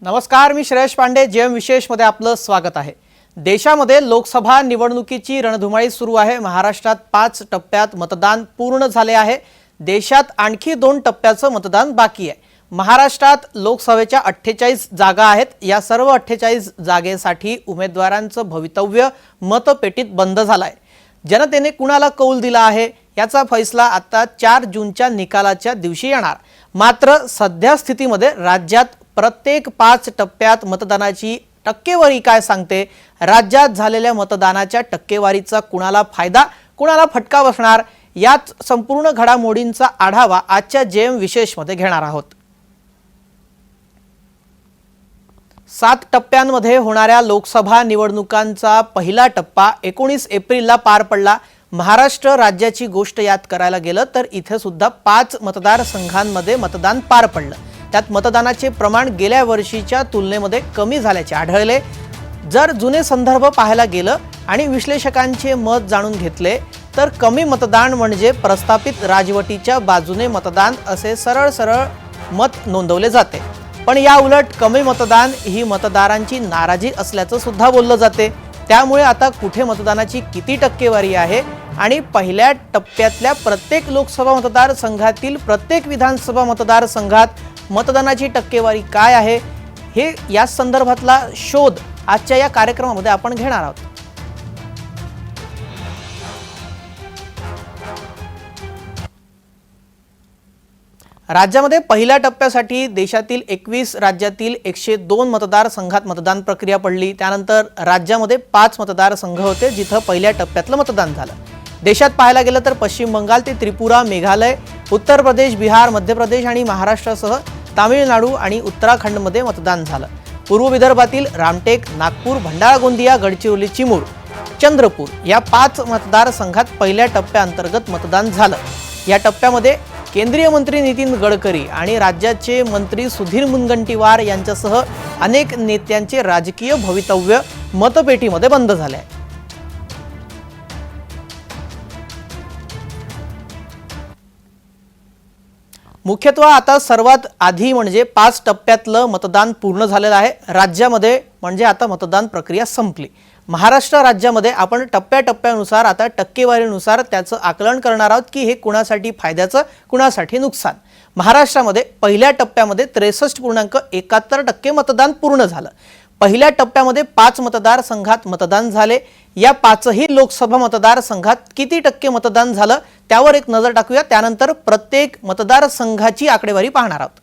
नमस्कार, मी श्रेयश पांडे. जेएम विशेषमध्ये आपलं स्वागत आहे. देशामध्ये लोकसभा निवडणुकीची रणधुमाळी सुरू आहे. महाराष्ट्रात 5 टप्प्यात मतदान पूर्ण झाले आहे. देशात आणखी 2 टप्प्याचं मतदान बाकी आहे. महाराष्ट्रात लोकसभेच्या 48 जागा आहेत. या सर्व 48 जागेसाठी उमेदवारांचं भवितव्य मतपेटीत बंद झालंय. जनतेने कुणाला कौल दिला आहे याचा फैसला आता 4 जूनच्या निकालाच्या दिवशी येणार. मात्र सध्या स्थितीमध्ये राज्यात प्रत्येक 5 टप्प्यात मतदानाची टक्केवारी काय सांगते, राज्यात झालेल्या मतदानाच्या टक्केवारीचा कुणाला फायदा कुणाला फटका बसणार, यात संपूर्ण घडामोडींचा आढावा आजच्या जेएम विशेषमध्ये घेणार आहोत. 7 टप्प्यांमध्ये होणाऱ्या लोकसभा निवडणुकांचा पहिला टप्पा 19 एप्रिलला पार पडला. महाराष्ट्र राज्याची गोष्ट याद करायला गेलं तर इथे सुद्धा 5 मतदारसंघांमध्ये मतदान पार पडलं. त्यात मतदानाचे प्रमाण गेल्या वर्षीच्या तुलनेमध्ये कमी झाल्याचे आढळले. जर जुने संदर्भ पाहायला गेलं आणि विश्लेषकांचे मत जाणून घेतले तर कमी मतदान म्हणजे प्रस्थापित राजवटीच्या बाजूने मतदान असे सरळ सरळ मत नोंदवले जाते. पण या उलट कमी मतदान ही मतदारांची नाराजी असल्याचं सुद्धा बोललं जाते. त्यामुळे आता कुठे मतदानाची किती टक्केवारी आहे आणि पहिल्या टप्प्यातल्या प्रत्येक लोकसभा मतदारसंघातील प्रत्येक विधानसभा मतदारसंघात मतदानाची टक्केवारी काय आहे, हे या संदर्भातला शोध आजच्या या कार्यक्रमामध्ये आपण घेणार आहोत. राज्यामध्ये पहिल्या टप्प्यासाठी देशातील 21 राज्यातील 102 मतदारसंघात मतदान प्रक्रिया पडली. त्यानंतर राज्यामध्ये 5 मतदारसंघ होते जिथं पहिल्या टप्प्यातलं मतदान झालं. देशात पाहायला गेलं तर पश्चिम बंगाल ते त्रिपुरा, मेघालय, उत्तर प्रदेश, बिहार, मध्य प्रदेश आणि महाराष्ट्रासह तामिळनाडू आणि उत्तराखंडमध्ये मतदान झालं. पूर्व विदर्भातील रामटेक, नागपूर, भंडारा गोंदिया, गडचिरोली, चिमूर, चंद्रपूर या 5 मतदारसंघात पहिल्या टप्प्याअंतर्गत मतदान झालं. या टप्प्यामध्ये केंद्रीय मंत्री नितीन गडकरी आणि राज्याचे मंत्री सुधीर मुनगंटीवार यांच्यासह अनेक नेत्यांचे राजकीय भवितव्य मतपेटीमध्ये बंद झाले आहे. मुख्यत्वे आता सर्वात आधी म्हणजे 5 टप्प्यातलं मतदान पूर्ण झालेलं आहे. राज्यामध्ये म्हणजे आता मतदान प्रक्रिया संपली. महाराष्ट्र राज्यामध्ये आपण टप्प्याटप्प्यानुसार आता टक्केवारीनुसार त्याचं आकलन करणार आहोत की हे कुणासाठी फायद्याचं कुणासाठी नुकसान. महाराष्ट्रामध्ये पहिल्या टप्प्यामध्ये 63.71% मतदान पूर्ण झालं. पहिल्या टप्प्यामध्ये 5 मतदारसंघात मतदान झाले. या 5ही लोकसभा मतदारसंघात किती टक्के मतदान झालं त्यावर एक नजर टाकूया. त्यानंतर प्रत्येक मतदारसंघाची आकडेवारी पाहणार आहोत.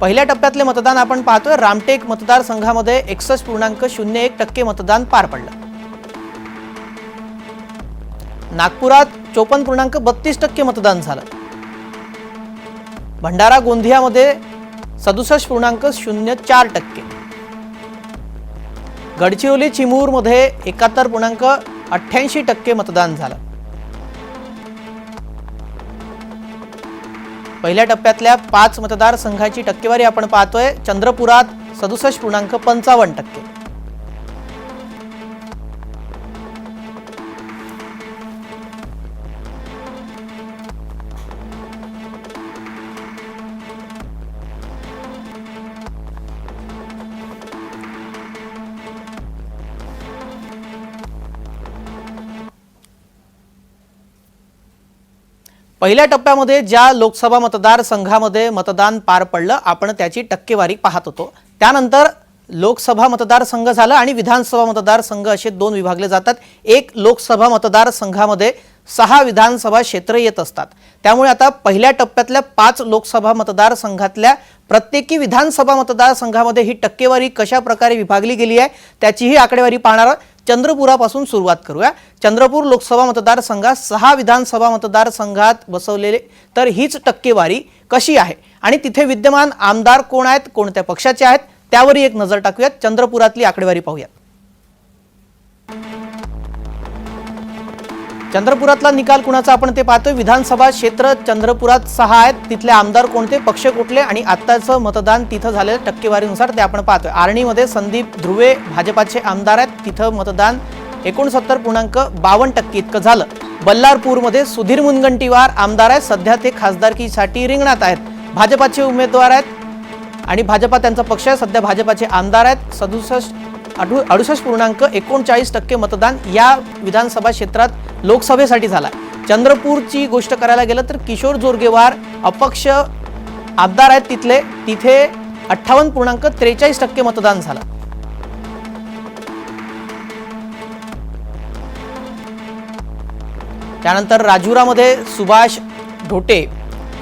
पहिल्या टप्प्यातले मतदान आपण पाहतोय. रामटेक मतदारसंघामध्ये 61.01% मतदान पार पडलं. नागपुरात 54.32% मतदान झालं. भंडारा गोंदियामध्ये 67.04%. गडचिरोली चिमूर मध्ये 71.88% मतदान झालं. पहिल्या टप्प्यातल्या 5 मतदारसंघाची टक्केवारी आपण पाहतोय. चंद्रपुरात 67.55%. पहिल्या टप्प्यामध्ये ज्या लोकसभा मतदारसंघामध्ये मतदान पार पडलं आपण त्याची टक्केवारी पाहत होतो. त्यानंतर लोकसभा मतदारसंघ झाला आणि विधानसभा मतदारसंघ असे 2 विभागले जातात. एक लोकसभा मतदारसंघामध्ये 6 विधानसभा क्षेत्र येत असतात. त्यामुळे आता पहिल्या टप्प्यातल्या 5 लोकसभा मतदारसंघातल्या प्रत्येकी विधानसभा मतदारसंघामध्ये ही टक्केवारी कशा प्रकारे विभागली गेली आहे त्याचीही आकडेवारी पाहणार. चंद्रपुरापासून सुरुवात करूया. चंद्रपूर लोकसभा मतदारसंघात 6 विधानसभा मतदारसंघात बसवलेले तर हीच टक्केवारी कशी आहे आणि तिथे विद्यमान आमदार कोण आहेत, कोणत्या पक्षाचे आहेत त्यावरही एक नजर टाकूयात. चंद्रपुरातली आकडेवारी पाहूयात. चंद्रपुरातला निकाल कुणाचा आपण ते पाहतोय. विधानसभा क्षेत्र चंद्रपुरात 6 आहेत. तिथले आमदार कोणते, पक्ष कुठले आणि आत्ताचं मतदान तिथं झालेल्या टक्केवारीनुसार ते आपण पाहतोय. आर्णीमध्ये संदीप ध्रुवे भाजपाचे आमदार आहेत. तिथं मतदान 69.52% इतकं झालं. बल्लारपूरमध्ये सुधीर मुनगंटीवार आमदार आहेत. सध्या ते खासदारकीसाठी रिंगणात आहेत. भाजपाचे उमेदवार आहेत आणि भाजपा त्यांचा पक्ष आहे. सध्या भाजपाचे आमदार आहेत. 68.39% मतदान या विधानसभा क्षेत्रात लोकसभेसाठी झाला. चंद्रपूरची गोष्ट करायला गेलं तर किशोर जोरगेवार अपक्ष आमदार आहेत तिथे 58.43% मतदान झालं. त्यानंतर राजुरामध्ये सुभाष ढोटे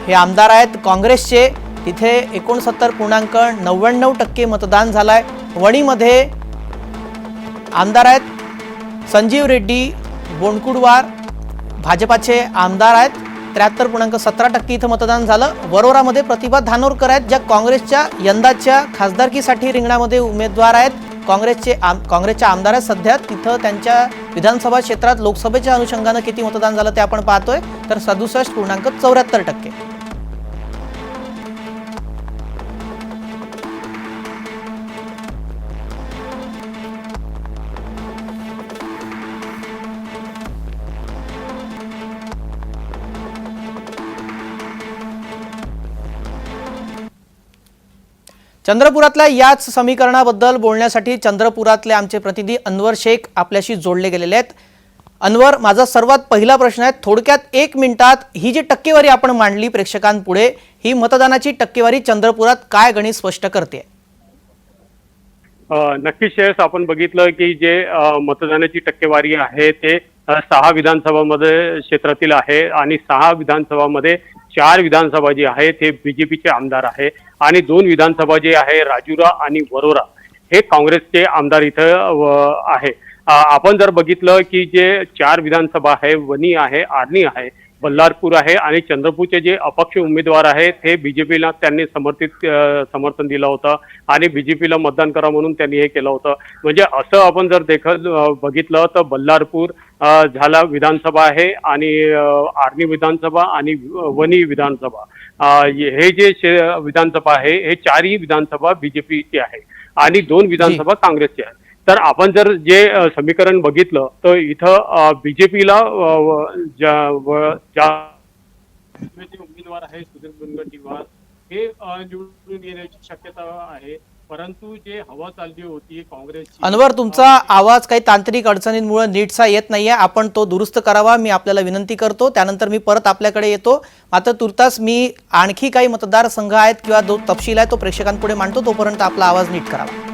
हे आमदार आहेत काँग्रेसचे. तिथे 69.99% मतदान झालंय. वणीमध्ये आमदार आहेत संजीव रेड्डी बोंडकुडवार भाजपाचे आमदार आहेत. 73.17% इथं मतदान झालं. वरोरामध्ये प्रतिभा धानोरकर आहेत ज्या काँग्रेसच्या यंदाच्या खासदारकीसाठी रिंगणामध्ये उमेदवार आहेत. काँग्रेसच्या आमदार आहेत सध्या. तिथं त्यांच्या विधानसभा क्षेत्रात लोकसभेच्या अनुषंगानं किती मतदान झालं ते आपण पाहतोय तर 67.74%. चंद्रपुरातल्या याच समीकरणाबद्दल बोलण्यासाठी चंद्रपुरातले आमचे प्रतिनिधी अनवर शेख आपल्याशी जोडले गेलेले आहेत. अनवर, माझा सर्वात पहिला प्रश्न आहे, थोडक्यात 1 मिनिटात ही जी टक्केवारी आपण मांडली प्रेक्षकांपुढे, ही मतदानाची टक्केवारी चंद्रपुरात काय गणित स्पष्ट करते? नक्कीच शेष, आपण बघितलं की जे मतदानाची टक्केवारी आहे ते 6 विधानसभामध्ये क्षेत्रातील आहे आणि 6 विधानसभामध्ये 4 विधानसभा जी आहे ते बीजेपीचे आमदार आहे आणि 2 विधानसभा जे आहे राजुरा आणि वरोरा हे काँग्रेसचे आमदार इथं आहे. आपण जर बघितलं की जे 4 विधानसभा आहे, वणी आहे, आर्णी आहे, बल्लारपूर आहे आणि चंद्रपूरचे जे अपक्ष उमेदवार आहेत हे बीजेपीला त्यांनी समर्थन दिलं होतं आणि बीजेपीला मतदान करा म्हणून त्यांनी हे केलं होतं. म्हणजे असं आपण जर बघितलं तर बल्लारपूर झाला विधानसभा आहे आणि आर्णी विधानसभा आणि वणी विधानसभा हे जे विधानसभा आहे हे 4ही विधानसभा बीजेपीची आहे आणि 2 विधानसभा काँग्रेसची आहे. तर आपण जर जे समीकरण बघितलं तर इथं बीजेपीला ज्या उमेदवार आहे सुधीर मुनगंटीवार हे निवडून येण्याची शक्यता आहे. परंतु जे हवा चालली होती काँग्रेसची. अनवर, तुमचा आवाज काही तांत्रिक अडचणींमुळे नीटसा येत नाहीये. आपण तो दुरुस्त करावा मी आपल्याला विनंती करतो. त्यानंतर मी परत आपल्याकडे येतो. मात्र तुर्तास मी आणखी काही मतदारसंघ आहेत किंवा जो तपशील आहे तो प्रेक्षकांपुढे मांडतो. तोपर्यंत आपला आवाज नीट करावा.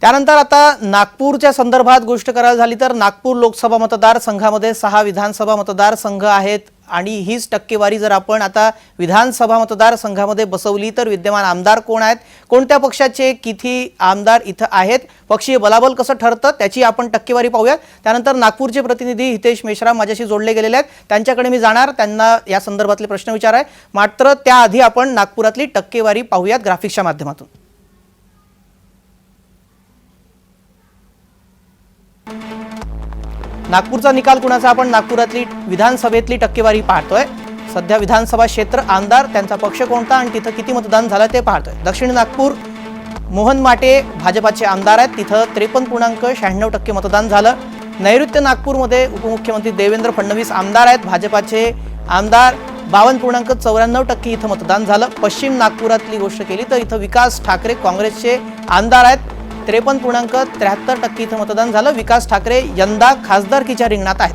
त्यानंतर आता नागपूरच्या संदर्भात गोष्ट करायला झाली तर नागपूर लोकसभा मतदारसंघामध्ये 6 विधानसभा मतदारसंघ आहेत आणि हीच टक्केवारी जर आपण आता विधानसभा मतदारसंघामध्ये बसवली तर विद्यमान आमदार कोण आहेत, कोणत्या पक्षाचे किती आमदार इथं आहेत, पक्षीय बलाबल कसं ठरतं त्याची आपण टक्केवारी पाहूयात. त्यानंतर नागपूरचे प्रतिनिधी हितेश मेश्राम माझ्याशी जोडले गेलेले आहेत. त्यांच्याकडे मी जाणार, त्यांना या संदर्भातले प्रश्न विचाराय. मात्र त्याआधी आपण नागपुरातली टक्केवारी पाहूयात ग्राफिक्सच्या माध्यमातून. नागपूरचा निकाल कुणाचा, आपण नागपुरातली विधानसभेतली टक्केवारी पाहतोय. सध्या विधानसभा क्षेत्र, आमदार, त्यांचा पक्ष कोणता आणि तिथं किती मतदान झालं ते पाहतोय. दक्षिण नागपूर मोहन माटे भाजपाचे आमदार आहेत, तिथं 53.96% मतदान झालं. नैऋत्य नागपूरमध्ये उपमुख्यमंत्री देवेंद्र फडणवीस आमदार आहेत, भाजपाचे आमदार 52.94% इथं मतदान झालं. पश्चिम नागपुरातली गोष्ट केली तर इथं विकास ठाकरे काँग्रेसचे आमदार आहेत, 53.73% इथं मतदान झालं. विकास ठाकरे यंदा खासदारकीच्या रिंगणात आहेत.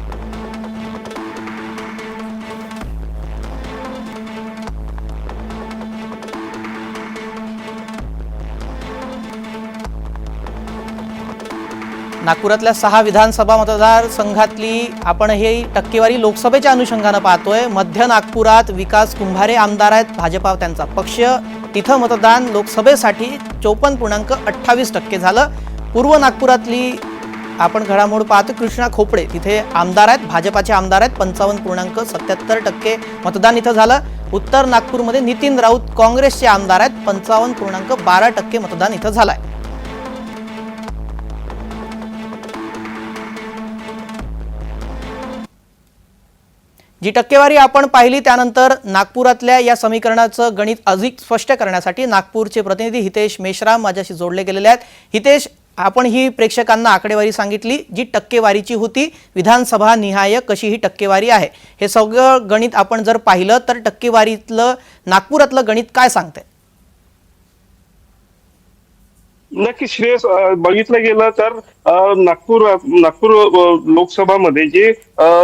नागपुरातल्या 6 विधानसभा मतदारसंघातली आपण हे टक्केवारी लोकसभेच्या अनुषंगाने पाहतोय. मध्य नागपुरात विकास कुंभारे आमदार आहेत, भाजपा त्यांचा पक्ष. तिथं मतदान लोकसभेसाठी 54.28% झालं. पूर्व नागपुरातली आपण घडामोड पाहतो. कृष्णा खोपडे तिथे आमदार आहेत, भाजपाचे आमदार आहेत, 55.77% मतदान इथं झालं. उत्तर नागपूरमध्ये नितीन राऊत काँग्रेसचे आमदार आहेत. 55.12% मतदान इथं झालंय. जी टक्केवारी आपण पाहिली त्यानंतर नागपुरातल्या या समीकरणाचं गणित अधिक स्पष्ट करण्यासाठी नागपूरचे प्रतिनिधी हितेश मेश्राम माझ्याशी जोडले गेलेले आहेत. हितेश, आपण ही प्रेक्षकांना आकडेवारी सांगितली जी टक्केवारीची होती, विधानसभा निहाय कशी ही टक्केवारी आहे, हे सगळं गणित आपण जर पाहिलं तर टक्केवारीतलं नागपुरातलं गणित काय सांगते? नक्की श्रेयस, बघितलं गेलं तर नागपूर लोकसभामध्ये जे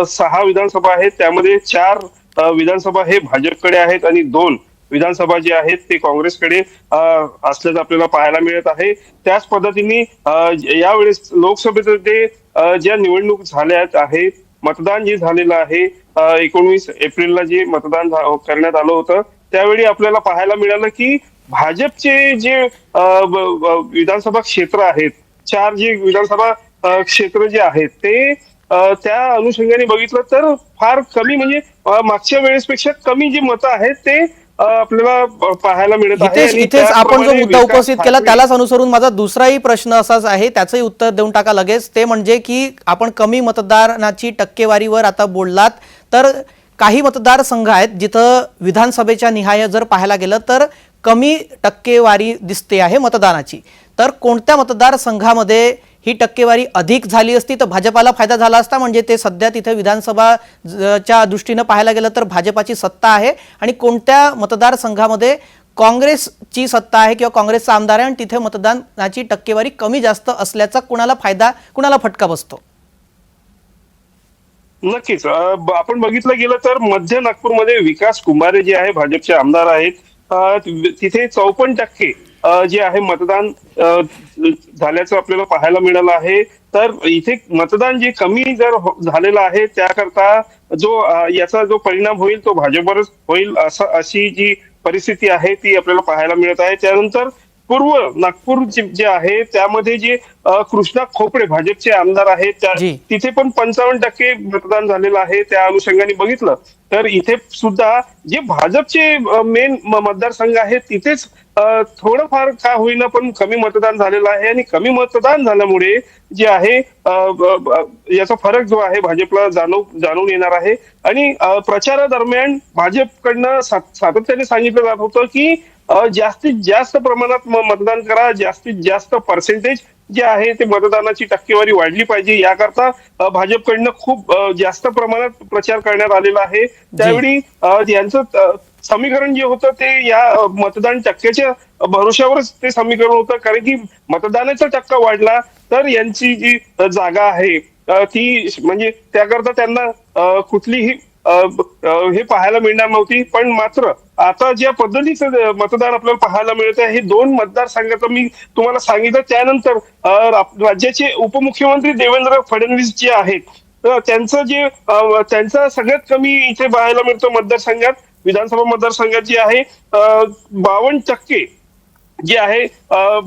6 विधानसभा आहेत त्यामध्ये 4 विधानसभा हे भाजपकडे आहेत आणि 2 विधानसभा जे आहेत ते काँग्रेसकडे असल्याचं आपल्याला पाहायला मिळत आहे. त्याच पद्धतीने यावेळेस लोकसभेचे ज्या निवडणूक झाल्या आहेत, मतदान जे झालेलं आहे 19 एप्रिलला जे मतदान करण्यात आलं होतं त्यावेळी आपल्याला पाहायला मिळालं की भाजपचे जे विधानसभा क्षेत्र आहेत, 4 जे विधानसभा क्षेत्र जे आहेत ते त्या अनुषंगाने बघितलं तर फार कमी, म्हणजे मागच्या वेळेसपेक्षा कमी जी मतं आहेत ते आपल्याला पाहायला मिळत आहे. इथेच आपण जो मुद्दा उपस्थित केला त्यालाच अनुसरून माझा दुसराही प्रश्न असाच आहे, त्याचंही उत्तर देऊन टाका लगेच. ते म्हणजे की आपण कमी मतदानाची टक्केवारीवर आता बोललात, तर काही मतदारसंघ आहेत जिथं विधानसभेच्या निहाय जर पाहायला गेलं तर कमी टक्केवारी दिसते आहे मतदानाची. तर कोणत्या मतदारसंघामध्ये ही टक्केवारी अधिक झाली असती तर भाजपाला फायदा झाला असता? म्हणजे ते सध्या तिथे विधानसभाच्या दृष्टीने पाहायला गेलं तर भाजपाची सत्ता आहे आणि कोणत्या मतदारसंघामध्ये काँग्रेसची सत्ता आहे किंवा काँग्रेसचा आमदार आहे आणि तिथे मतदानाची टक्केवारी कमी जास्त असल्याचा कुणाला फायदा, कुणाला फटका बसतो? नक्कीच आपण बघितलं गेलं तर मध्य नागपूरमध्ये विकास कुंभारे जे आहे भाजपचे आमदार आहेत, तिथे 54% जे आहे मतदान झाल्याचं आपल्याला पाहायला मिळालं आहे. तर इथे मतदान जे कमी जर झालेलं आहे त्याकरता याचा जो परिणाम होईल तो भाजपवरच होईल अशी जी परिस्थिती आहे ती आपल्याला पाहायला मिळत आहे. त्यानंतर पूर्व नागपूर जे आहे त्यामध्ये जे कृष्णा खोपडे भाजपचे आमदार आहेत तिथे पण 55% मतदान झालेलं आहे. त्या अनुषंगाने बघितलं तर इथे सुद्धा जे भाजपचे मेन मतदारसंघ आहेत तिथेच थोडंफार का होईना पण कमी मतदान झालेलं आहे आणि कमी मतदान झाल्यामुळे जे आहे याचा फरक जो आहे भाजपला जाणून येणार आहे. आणि प्रचारादरम्यान भाजपकडनं सातत्याने सांगितलं जात होतं की जास्तीत जास्त प्रमाणात मतदान करा, जास्तीत जास्त पर्सेंटेज जे आहे ते मतदानाची टक्केवारी वाढली पाहिजे याकरता भाजपकडनं खूप जास्त प्रमाणात प्रचार करण्यात आलेला आहे. त्यावेळी यांचं समीकरण जे होतं ते या मतदान टक्क्याच्या भरोश्यावरच ते समीकरण होतं, कारण की मतदानाचा टक्का वाढला तर यांची जी जागा आहे ती म्हणजे त्याकरता त्यांना कुठलीही हे पाहायला मिळणार नव्हती. पण मात्र आता ज्या पद्धतीचं मतदान आपल्याला पाहायला मिळत आहे, हे 2 मतदारसंघाचं मी तुम्हाला सांगितलं. त्यानंतर राज्याचे उपमुख्यमंत्री देवेंद्र फडणवीस जे आहेत त्यांचा सगळ्यात कमी इथे पाहायला मिळतो मतदारसंघात, विधानसभा मतदारसंघात जे आहे 52% जे आहे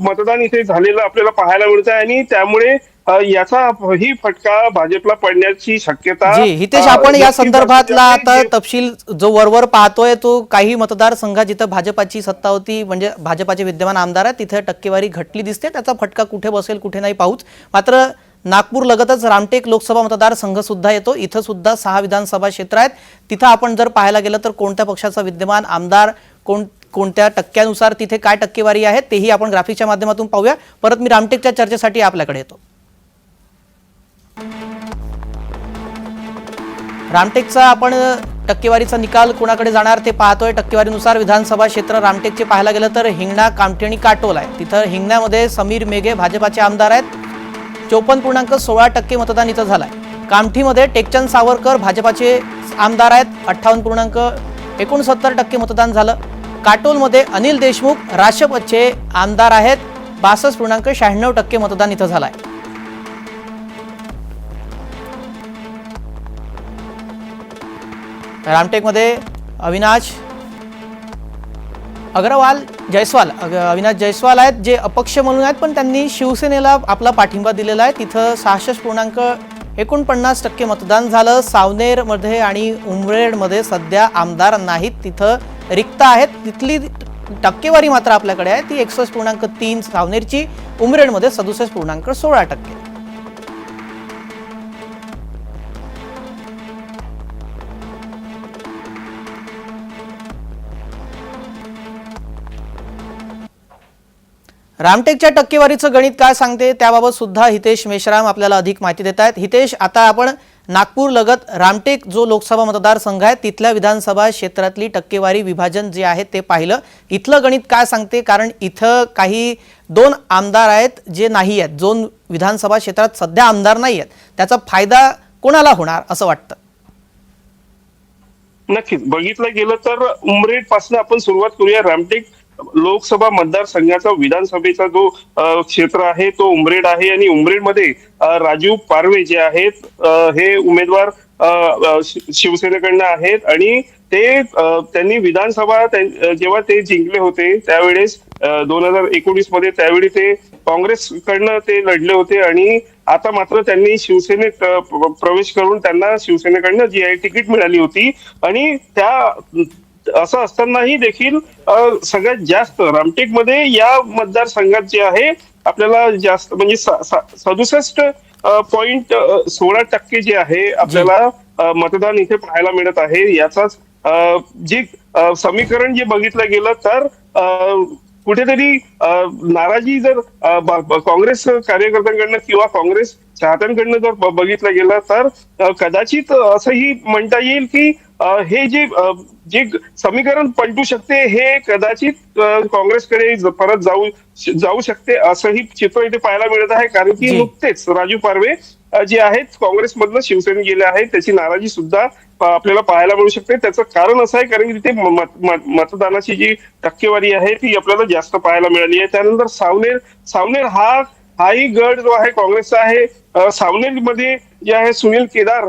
मतदान इथे झालेलं आपल्याला पाहायला मिळत आहे आणि त्यामुळे याचा ही फटका भाजपला पडण्याची शक्यता. हितेश, आपण या संदर्भातला आता तपशील जो वरवर पाहतोय तो काही मतदारसंघात जिथं भाजपाची सत्ता होती, म्हणजे भाजपाचे विद्यमान आमदार आहेत, तिथे टक्केवारी घटली दिसते. त्याचा फटका कुठे बसेल कुठे नाही पाहूच. मात्र नागपूर लगतच रामटेक लोकसभा मतदारसंघ सुद्धा येतो. इथं सुद्धा 6 विधानसभा क्षेत्र आहेत. तिथं आपण जर पाहायला गेलं तर कोणत्या पक्षाचा विद्यमान आमदार, कोणत्या टक्क्यानुसार तिथे काय टक्केवारी आहे तेही आपण ग्राफिकच्या माध्यमातून पाहूया. परत मी रामटेकच्या चर्चेसाठी आपल्याकडे येतो. रामटेकचा आपण टक्केवारीचा निकाल कोणाकडे जाणार ते पाहतोय. टक्केवारीनुसार विधानसभा क्षेत्र रामटेकचे पाहायला गेलं तर हिंगणा, कामठी आणि काटोल आहे. तिथं हिंगण्यामध्ये समीर मेघे भाजपाचे आमदार आहेत. 54.16% मतदान इथं झालंय. कामठीमध्ये टेकचंद सावरकर भाजपाचे आमदार आहेत. 58.69% मतदान झालं. काटोलमध्ये अनिल देशमुख राष्ट्रपतीचे आमदार आहेत. 62.96% मतदान इथं झालंय. रामटेकमध्ये अविनाश जयस्वाल आहेत जे अपक्ष म्हणून आहेत, पण त्यांनी शिवसेनेला आपला पाठिंबा दिलेला आहे. तिथं 66.49% मतदान झालं. सावनेरमध्ये आणि उमरेडमध्ये सध्या आमदार नाहीत. तिथं रिक्त आहेत तिथली टक्केवारी मात्र आपल्याकडे आहे ती 61.3 सावनेरची, उमरेडमध्ये 67.16%. रामटेकच्या टक्केवारीचं गणित काय सांगते त्याबाबत सुद्धा हितेश मेश्राम आपल्याला अधिक माहिती देत आहेत. हितेश, आता आपण नागपूर लगत रामटेक जो लोकसभा मतदारसंघ आहे तिथल्या विधानसभा क्षेत्रातली टक्केवारी विभाजन जे आहे ते पाहिलं. इथलं गणित काय सांगते? कारण इथं काही 2 आमदार आहेत जे नाही आहेत, 2 विधानसभा क्षेत्रात सध्या आमदार नाही आहेत, त्याचा फायदा कोणाला होणार असं वाटतं? नक्कीच बघितलं गेलं तर उमरेड पासून आपण सुरुवात करूया. रामटेक लोकसभा मतदारसंघाचा विधानसभेचा जो क्षेत्र आहे तो उमरेड आहे आणि उमरेडमध्ये राजीव पारवे जे आहेत हे उमेदवार शिवसेनेकडनं आहेत आणि ते त्यांनी विधानसभा जेव्हा ते जिंकले होते त्यावेळेस 2019 मध्ये त्यावेळी ते काँग्रेसकडनं ते लढले होते आणि आता मात्र त्यांनी शिवसेनेत प्रवेश करून त्यांना शिवसेनेकडनं जी आहे तिकीट मिळाली होती आणि त्या असं असतानाही देखील सगळ्यात जास्त रामटेकमध्ये या मतदारसंघात जे आहे आपल्याला जास्त म्हणजे 67.16% जे आहे आपल्याला मतदान इथे पाहायला मिळत आहे. याचाच जे समीकरण जे बघितलं गेलं तर कुठेतरी नाराजी जर काँग्रेस कार्यकर्त्यांकडनं किंवा काँग्रेस चाहत्यांकडनं जर बघितलं गेलं तर कदाचित असंही म्हणता येईल की हे जे समीकरण पलटू शकते हे कदाचित काँग्रेसकडे परत जाऊ शकते असंही चित्र इथे पाहायला मिळत आहे. कारण की नुकतेच राजू पारवे जे आहेत काँग्रेसमधनं शिवसेनेत गेले आहेत त्याची नाराजी सुद्धा आपल्याला पाहायला मिळू शकते. त्याचं कारण असं आहे कारण की तिथे मतदानाची जी टक्केवारी आहे ती आपल्याला जास्त पाहायला मिळाली आहे. त्यानंतर सावनेर हाही गड जो आहे काँग्रेसचा आहे. सावनेरमध्ये जे आहे सुनील केदार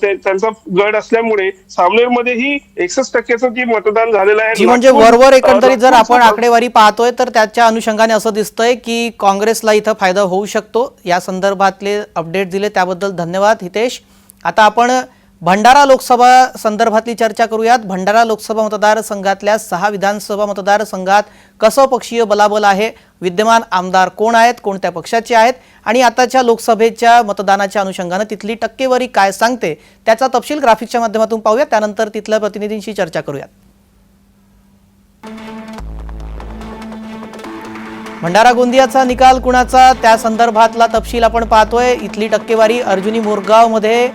त्यांचा गड असल्यामुळे सावनेरमध्येही 61% जे मतदान झालेलं आहे. म्हणजे वरवर एकंदरीत जर आपण आकडेवारी पाहतोय तर त्याच्या अनुषंगाने असं दिसतंय की काँग्रेसला इथं फायदा होऊ शकतो. या संदर्भातले अपडेट दिले त्याबद्दल धन्यवाद हितेश. आता आपण भंडारा लोकसभा संदर्भातली चर्चा करूयात. भंडारा लोकसभा मतदारसंघातल्या 6 विधानसभा मतदारसंघात कसं पक्षीय बलाबल आहे, विद्यमान आमदार कोण आहेत, कोणत्या पक्षाचे आहेत आणि आताच्या लोकसभेच्या मतदानाच्या अनुषंगाने तिथली टक्केवारी काय सांगते त्याचा तपशील ग्राफिक्सच्या माध्यमातून पाहूया. त्यानंतर तिथल्या प्रतिनिधींशी चर्चा करूयात. भंडारा गोंदियाचा निकाल कुणाचा त्या संदर्भातला तपशील आपण पाहतोय. इथली टक्केवारी अर्जुनी मोरगाव मध्ये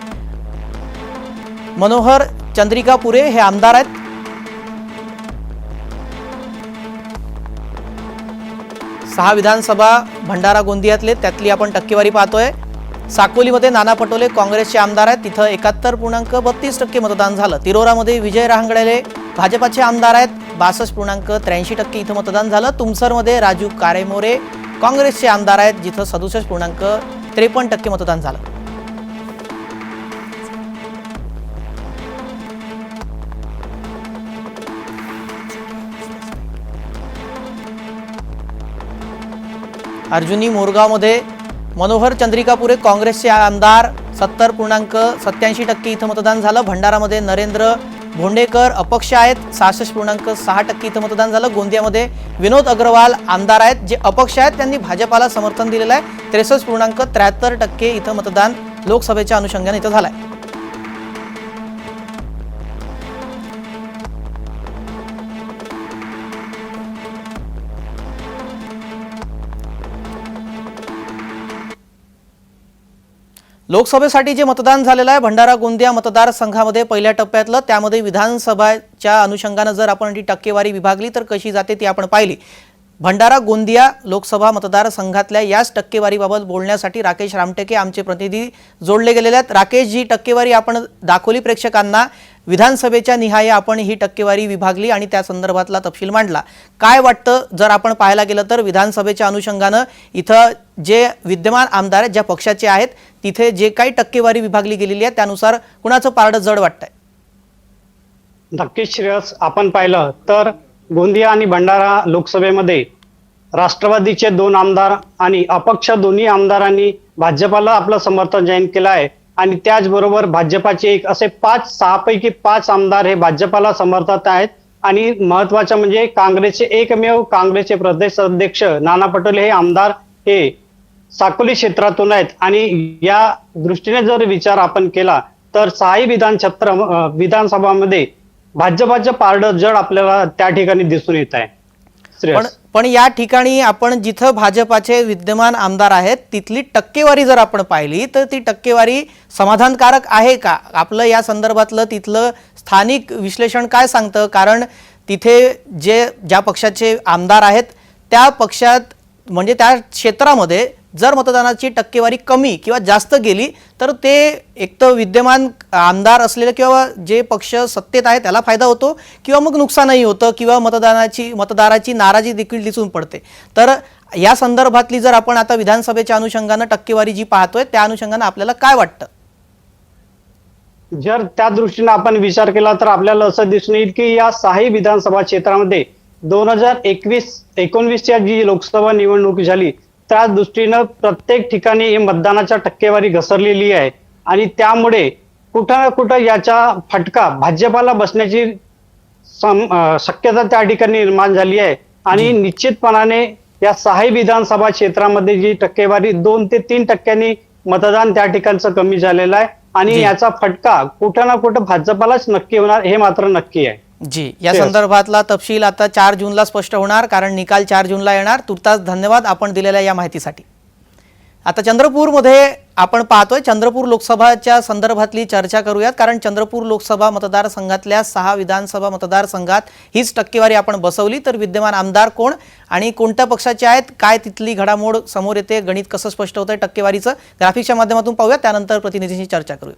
मनोहर चंद्रिकापुरे हे आमदार आहेत. सहा विधानसभा भंडारा गोंदियातले त्यातली आपण टक्केवारी पाहतोय. साकोलीमध्ये नाना पटोले काँग्रेसचे आमदार आहेत, तिथं 71.32% मतदान झालं. तिरोरामध्ये विजय रहांगडले भाजपाचे आमदार आहेत, 62.83% इथं मतदान झालं. तुमसरमध्ये राजू कारेमोरे काँग्रेसचे आमदार आहेत, जिथं 67.53% मतदान झालं. अर्जुनी मोरगावमध्ये मनोहर चंद्रिकापुरे काँग्रेसचे आमदार 70.87% इथं मतदान झालं. भंडारामध्ये नरेंद्र भोंडेकर अपक्ष आहेत, 66.6% इथं मतदान झालं. गोंदियामध्ये विनोद अग्रवाल आमदार आहेत जे अपक्ष आहेत, त्यांनी भाजपाला समर्थन दिलेलं आहे. 63.73% इथं मतदान लोकसभेच्या अनुषंगाने इथं झालंय. लोकसभेसाठी जे मतदान झालेलं आहे भंडारा गोंदिया मतदारसंघामध्ये पहिल्या टप्प्यातलं, त्यामध्ये विधानसभाच्या अनुषंगाने जर आपण ती टक्केवारी विभागली तर कशी जाते ती आपण पाहिली. भंडारा गोंदिया लोकसभा मतदारसंघातल्या याच टक्केवारीबाबत बोलण्यासाठी राकेश रामटेके आमचे प्रतिनिधी जोडले गेलेले आहेत. राकेश, जी टक्केवारी आपण दाखवली प्रेक्षकांना, विधानसभेच्या निहाय आपण ही टक्केवारी विभागली आणि त्या संदर्भातला तपशील मांडला. काय वाटतं जर आपण पाहायला गेलं तर विधानसभेच्या अनुषंगाने इथं जे विद्यमान आमदार आहेत ज्या पक्षाचे आहेत तिथे जे काही टक्केवारी विभागली गेलेली आहे त्यानुसार कुणाचं पारडं जड वाटतंय? नक्कीच श्रेयस, आपण पाहिलं तर गोंदिया आणि भंडारा लोकसभेमध्ये राष्ट्रवादीचे 2 आमदार आणि अपक्ष दोन्ही आमदारांनी भाजपाला आपलं समर्थन जाहीर केलं आहे आणि त्याचबरोबर भाजपाचे एक असे 6 पैकी 5 आमदार हे भाजपाला समर्थक आहेत आणि महत्वाचं म्हणजे काँग्रेसचे प्रदेश अध्यक्ष नाना पटोले हे आमदार हे साकोली क्षेत्रातून आहेत आणि या दृष्टीने जर विचार आपण केला तर सहाही विधानसभामध्ये भाजपाचं पारडं जड आपल्याला त्या ठिकाणी दिसून येत आहे. पण या ठिकाणी आपण जिथं भाजपाचे विद्यमान आमदार आहेत तिथली टक्केवारी जर आपण पाहिली तर ती टक्केवारी समाधानकारक आहे का? आपलं या संदर्भातलं तिथलं स्थानिक विश्लेषण काय सांगतं? कारण तिथे ज्या पक्षाचे आमदार आहेत त्या पक्षात म्हणजे त्या क्षेत्रामध्ये जर मतदानाची टक्केवारी कमी किंवा जास्त गेली तर ते एक तर विद्यमान आमदार असलेले किंवा जे पक्ष सत्तेत आहे त्याला फायदा होतो किंवा मग नुकसानही होतं किंवा मतदाराची नाराजी देखील दिसून पडते. तर या संदर्भातली जर आपण आता विधानसभेच्या अनुषंगानं टक्केवारी जी पाहतोय त्या अनुषंगानं आपल्याला काय वाटतं? जर त्या दृष्टीने आपण विचार केला तर आपल्याला असं दिसून येईल की या सहाही विधानसभा क्षेत्रामध्ये 2019च्या जी लोकसभा निवडणूक झाली त्या दृष्टीनं प्रत्येक ठिकाणी मतदानाच्या टक्केवारी घसरलेली आहे आणि त्यामुळे कुठं ना कुठं याचा फटका भाजपाला बसण्याची शक्यता त्या ठिकाणी निर्माण झाली आहे आणि निश्चितपणाने या सहाही विधानसभा क्षेत्रामध्ये जी टक्केवारी 2 ते 3% मतदान त्या ठिकाणचं कमी झालेलं आहे आणि याचा फटका कुठं ना कुठं भाजपालाच नक्की होणार हे मात्र नक्की आहे. जी, या संदर्भातला तपशील आता 4 जूनला स्पष्ट होणार कारण निकाल 4 जूनला येणार. तुर्तास धन्यवाद आपण दिलेल्या या माहितीसाठी. आता चंद्रपूरमध्ये आपण पाहतोय चंद्रपूर लोकसभाच्या संदर्भातली चर्चा करूयात कारण चंद्रपूर लोकसभा मतदारसंघातल्या 6 विधानसभा मतदारसंघात हीच टक्केवारी आपण बसवली तर विद्यमान आमदार कोण आणि कोणत्या पक्षाचे आहेत, काय तिथली घडामोड समोर येते, गणित कसं स्पष्ट होतंय टक्केवारीचं ग्राफिक्सच्या माध्यमातून पाहूया, त्यानंतर प्रतिनिधींशी चर्चा करूया.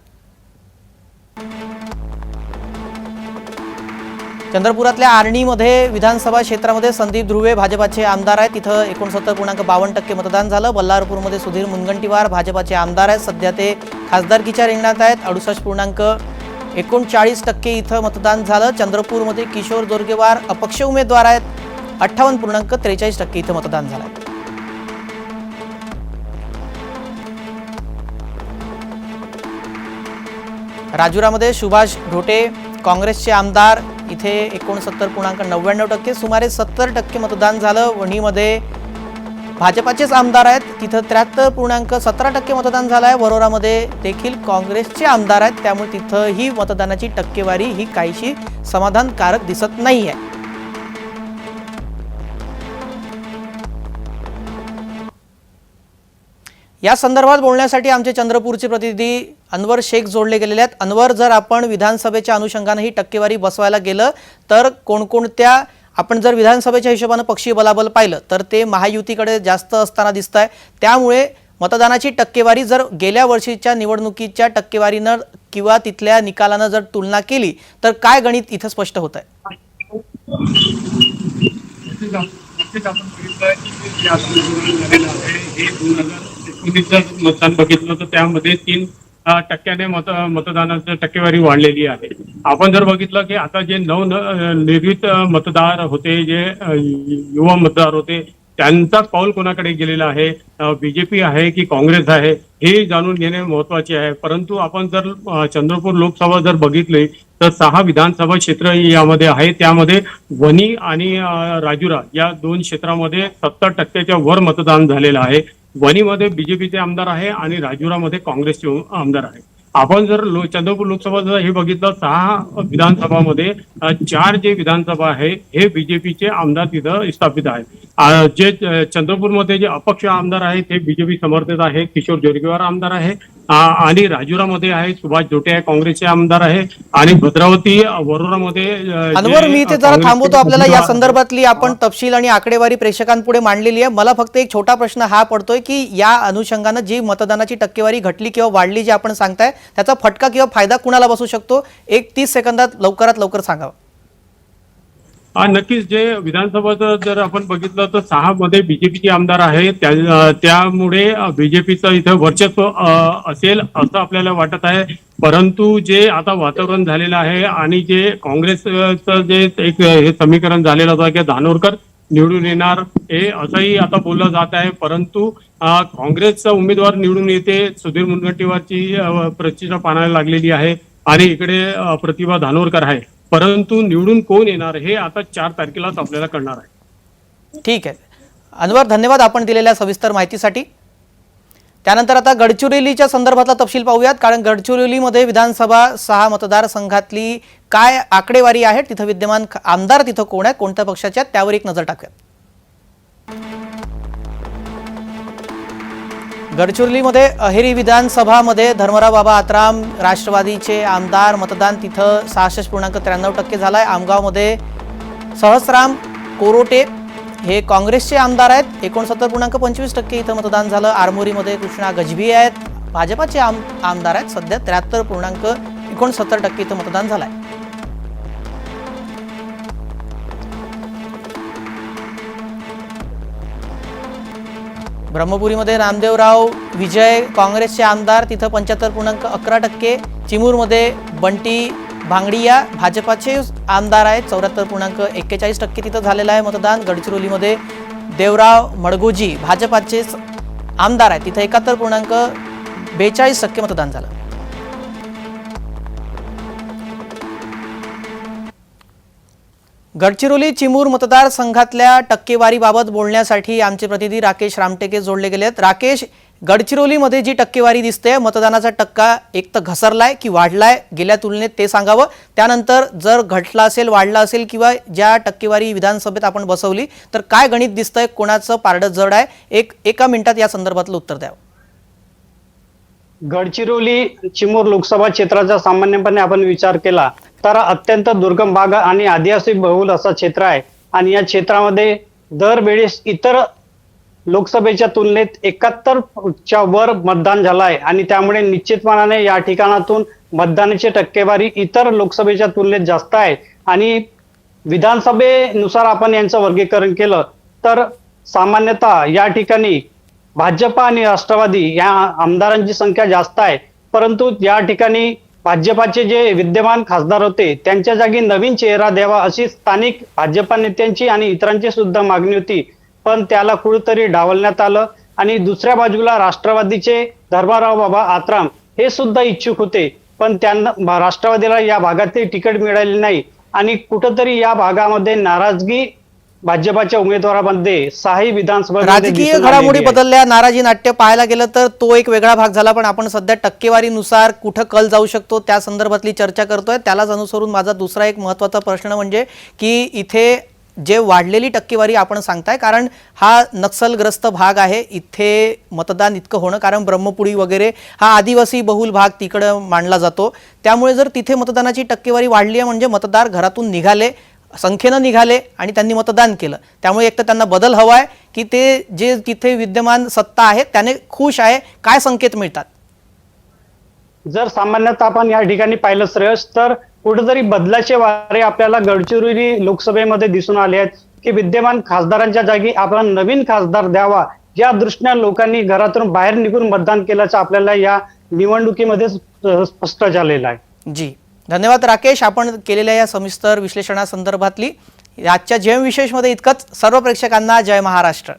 चंद्रपुरातल्या आर्णीमध्ये विधानसभा क्षेत्रामध्ये संदीप ध्रुवे भाजपाचे आमदार आहेत. तिथं 69.52% मतदान झालं. बल्लारपूरमध्ये सुधीर मुनगंटीवार भाजपाचे आमदार आहेत. सध्या ते खासदारकीच्या रिंगणात आहेत. 68.39% इथं मतदान झालं. चंद्रपूरमध्ये किशोर जोरगेवार अपक्ष उमेदवार आहेत. 58.43% इथं मतदान झालं. राजुरामध्ये सुभाष ढोटे काँग्रेसचे आमदार इथे 69.99% सुमारे 70% मतदान झालं. वणीमध्ये भाजपाचेच आमदार आहेत. तिथं 73.17% मतदान झालं आहे. वरोरामध्ये देखील काँग्रेसचे आमदार आहेत. त्यामुळे तिथं ही मतदानाची टक्केवारी ही काहीशी समाधानकारक दिसत नाही आहे. या संदर्भात बोलण्यासाठी आमचे चंद्रपूरचे प्रतिनिधी अनवर शेख जोडले गेलेले आहेत. अनवर, जर आपण विधानसभेच्या अनुषंगाने ही टक्केवारी बसवायला गेलं तर कोणकोणत्या आपण जर विधानसभेच्या हिशोबाने पक्षीय बलाबल पाहिलं तर ते महायुतीकडे जास्त असताना दिसत आहे. त्यामुळे मतदानाची टक्केवारी जर गेल्या वर्षीच्या निवडणुकीच्या टक्केवारीनं किंवा तिथल्या निकालानं जर तुलना केली तर काय गणित इथं स्पष्ट होत आहे? मतदान बघितलं तर त्यामध्ये 3% मतदानाची टक्केवारी वाढलेली आहे. आपण जर बघितलं की आता जे नवनिर्मित मतदार होते, जे युवा मतदार होते, त्यांचा कौल कोणाकडे गेलेला आहे, बीजेपी आहे की काँग्रेस आहे हे जाणून घेणे महत्वाचे आहे. परंतु आपण जर चंद्रपूर लोकसभा जर बघितली तर 6 विधानसभा क्षेत्र यामध्ये आहे. त्यामध्ये वणी आणि राजुरा या 2 क्षेत्रामध्ये 70%च्या वर मतदान झालेलं आहे. वणीमध्ये बीजेपीचे आमदार आहे आणि राजुरामध्ये काँग्रेसचे आमदार आहे. आपण जर चंद्रपूर लोकसभा जर हे बघितलं 6 विधानसभामध्ये 4 जे विधानसभा आहे हे बीजेपीचे आमदार तिथं स्थापित आहेत. जे चंद्रपूरमध्ये जे अपक्ष आमदार आहेत ते बीजेपी समर्थित आहे. किशोर जोरगेवार आमदार आहे आणि राजुरामध्ये आहे सुभाष जोटे आहे, काँग्रेसचे आमदार आहे आणि भद्रावती वरोरामध्ये. अनवर, मी इथे जरा थांबवतो. आपल्याला या संदर्भातली आपण तपशील आणि आकडेवारी प्रेक्षकांपुढे मांडलेली आहे. मला फक्त एक छोटा प्रश्न हा पडतोय की या अनुषंगानं जी मतदानाची टक्केवारी घटली किंवा वाढली जे आपण सांगताय त्याचा फटका किंवा फायदा कुणाला बसू शकतो? 30 सेकंदात लवकरात लवकर सांगावं. नक्कीच. जे विधानसभेचं जर आपण बघितलं तर 6 मध्ये बीजेपीचे आमदार आहे. त्यामुळे बीजेपीचं इथं वर्चस्व असेल असं आपल्याला वाटत आहे. परंतु जे आता वातावरण झालेलं आहे आणि जे काँग्रेसचं जे एक हे समीकरण झालेलं होतं की धानोरकर निवडून येणार हे असंही आता बोललं जात आहे. परंतु काँग्रेसचा उमेदवार निवडून येते, सुधीर मुनगंटीवारची प्रतिष्ठा पाहायला लागलेली आहे आणि इकडे प्रतिभा धानोरकर आहे. परंतु निवडून कोण येणार हे आता 4 तारखेलाच आपल्याला कळणार आहे. ठीक आहे अनवर, धन्यवाद आपण दिलेल्या सविस्तर माहितीसाठी. त्यानंतर आता गडचिरोलीच्या संदर्भातला तपशील पाहूयात, कारण गडचिरोलीमध्ये विधानसभा 6 मतदारसंघातली काय आकडेवारी आहे, तिथं विद्यमान आमदार तिथं कोण आहे, कोणत्या पक्षाचे आहेत, त्यावर एक नजर टाकूयात. गडचिरोलीमध्ये अहेरी विधानसभामध्ये धर्मराव बाबा आत्राम राष्ट्रवादीचे आमदार, मतदान तिथं 66.93% झालाय. आमगावमध्ये सहस्राम कोरोटे हे काँग्रेसचे आमदार आहेत, 69.25% इथं मतदान झालं. आरमोरीमध्ये कृष्णा गजभी आहेत, भाजपाचे आमदार आहेत, सध्या 73.69% इथं मतदान झालंय. ब्रह्मपुरीमध्ये नामदेवराव विजय काँग्रेसचे आमदार, तिथं 75.11%. चिमूरमध्ये बंटी भांगडिया भाजपाचे आमदार आहेत, 74.41% तिथं झालेलं आहे मतदान. गडचिरोलीमध्ये देवराव मडगोजी भाजपाचे आमदार आहेत, तिथं 71.42% मतदान झालं. गडचिरोली चिमूर मतदारसंघातल्या टक्केवारीबाबत बोलण्यासाठी आमचे प्रतिनिधी राकेश रामटेके जोडले गेलेत. राकेश, गडचिरोलीमध्ये जी टक्केवारी दिसते, मतदानाचा टक्का एक तर घसरलाय की वाढलाय गेल्या तुलनेत ते सांगावं. त्यानंतर जर घटला असेल, वाढला असेल, किंवा ज्या टक्केवारी विधानसभेत आपण बसवली तर काय गणित दिसतंय, कोणाचं पारडं जड आहे, एका मिनिटात या संदर्भातलं उत्तर द्यावं. गडचिरोली चिमूर लोकसभा क्षेत्राचा सामान्यपणे आपण विचार केला तर अत्यंत दुर्गम भाग आणि आदिवासी बहुल असा क्षेत्र आहे, आणि या क्षेत्रामध्ये दरवेळेस इतर लोकसभेच्या तुलनेत 71च्या वर मतदान झालं आहे, आणि त्यामुळे निश्चितपणाने या ठिकाणातून मतदानाची टक्केवारी इतर लोकसभेच्या तुलनेत जास्त आहे. आणि विधानसभेनुसार आपण यांचं वर्गीकरण केलं तर सामान्यतः या ठिकाणी भाजपा आणि राष्ट्रवादी या आमदारांची संख्या जास्त आहे, परंतु या ठिकाणी भाजपाचे जे विद्यमान खासदार होते त्यांच्या जागी नवीन चेहरा द्यावा अशी स्थानिक भाजपा नेत्यांची आणि इतरांची सुद्धा मागणी होती, पण त्याला कुठेतरी डावलण्यात आलं. आणि दुसऱ्या बाजूला राष्ट्रवादीचे धर्मराव बाबा आत्राम हे सुद्धा इच्छुक होते, पण त्यांना राष्ट्रवादीला या भागातील तिकीट मिळाले नाही, आणि कुठेतरी या भागामध्ये नाराजगी भाजपाच्या उमेदवारांमध्ये 6 विधानसभा राजकीय घडामोडी बदलल्या, नाराजी नाट्य पाहायला गेलं तर तो एक वेगळा भाग झाला. पण आपण सध्या टक्केवारीनुसार कुठं कल जाऊ शकतो त्या संदर्भातली चर्चा करतोय. त्यालाच अनुसरून माझा दुसरा एक महत्त्वाचा प्रश्न म्हणजे की इथे जे वाढलेली टक्केवारी आपण सांगताय, कारण हा नक्षलग्रस्त भाग आहे, इथे मतदान इतकं होणं, कारण ब्रह्मपुरी वगैरे हा आदिवासी बहुल भाग तिकडं मानला जातो, त्यामुळे जर तिथे मतदानाची टक्केवारी वाढली आहे म्हणजे मतदार घरातून निघाले, संख्येनं निघाले आणि त्यांनी मतदान केलं. त्यामुळे एक तर त्यांना बदल हवा आहे की ते जे तिथे विद्यमान सत्ता आहे त्याने खुश आहे, काय संकेत मिळतात? जर सामान्यतः आपण या ठिकाणी पाहिलं श्रेयस तर कुठेतरी बदलाचे वारे आपल्याला गडचिरोली लोकसभेमध्ये दिसून आले आहेत, की विद्यमान खासदारांच्या जागी आपण नवीन खासदार द्यावा या दृष्टीने लोकांनी घरातून बाहेर निघून मतदान केल्याचं आपल्याला या निवडणुकीमध्ये स्पष्ट झालेलं आहे. जी, धन्यवाद राकेश, आपण केलेल्या या सविस्तर विश्लेषणासंदर्भातली. आजच्या जय विशेषमध्ये इतकंच. सर्व प्रेक्षकांना जय महाराष्ट्र.